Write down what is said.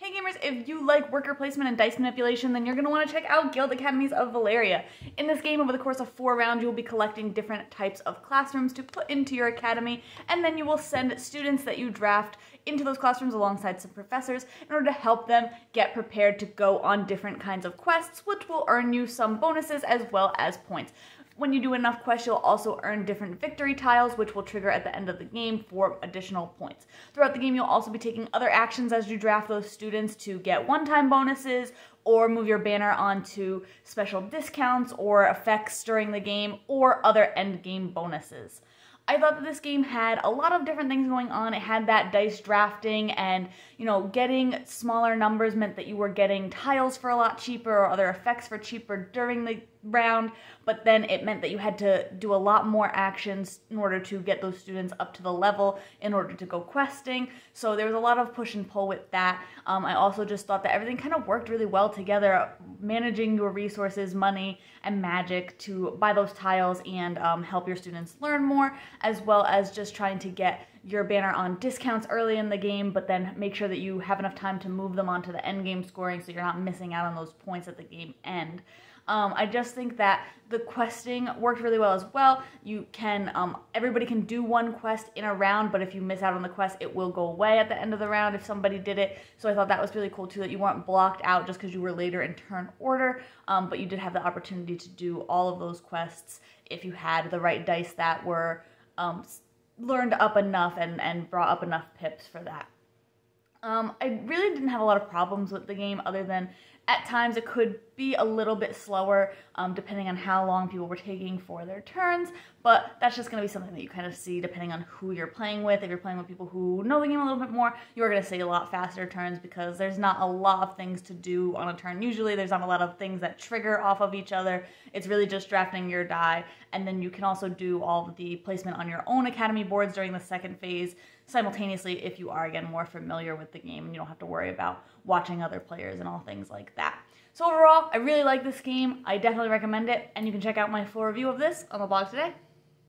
Hey gamers, if you like worker placement and dice manipulation, then you're going to want to check out Guild Academies of Valeria. In this game, over the course of 4 rounds, you will be collecting different types of classrooms to put into your academy, and then you will send students that you draft into those classrooms alongside some professors in order to help them get prepared to go on different kinds of quests, which will earn you some bonuses as well as points. When you do enough quests, you'll also earn different victory tiles, which will trigger at the end of the game for additional points. Throughout the game, you'll also be taking other actions as you draft those students to get one-time bonuses, or move your banner onto special discounts or effects during the game, or other end-game bonuses. I thought that this game had a lot of different things going on. It had that dice drafting, and getting smaller numbers meant that you were getting tiles for a lot cheaper or other effects for cheaper during the round, but then it meant that you had to do a lot more actions in order to get those students up to the level in order to go questing. So there was a lot of push and pull with that. I also just thought that everything kind of worked really well together, managing your resources, money, and magic to buy those tiles and help your students learn more, as well as just trying to get your banner on discounts early in the game, but then make sure that you have enough time to move them onto the end game scoring so you're not missing out on those points at the game end. I just think that the questing worked really well as well. You can, everybody can do one quest in a round, but if you miss out on the quest, it will go away at the end of the round if somebody did it. So I thought that was really cool too, that you weren't blocked out just because you were later in turn order, but you did have the opportunity to do all of those quests if you had the right dice that were learned up enough and brought up enough pips for that. I really didn't have a lot of problems with the game, other than at times it could be a little bit slower depending on how long people were taking for their turns, but that's just going to be something that you kind of see depending on who you're playing with. If you're playing with people who know the game a little bit more, you're going to see a lot faster turns because there's not a lot of things to do on a turn. Usually there's not a lot of things that trigger off of each other. It's really just drafting your die, and then you can also do all of the placement on your own academy boards during the second phase simultaneously if you are, again, more familiar with the game and you don't have to worry about watching other players and all things like that. So overall, I really like this game. I definitely recommend it, and you can check out my full review of this on the blog today.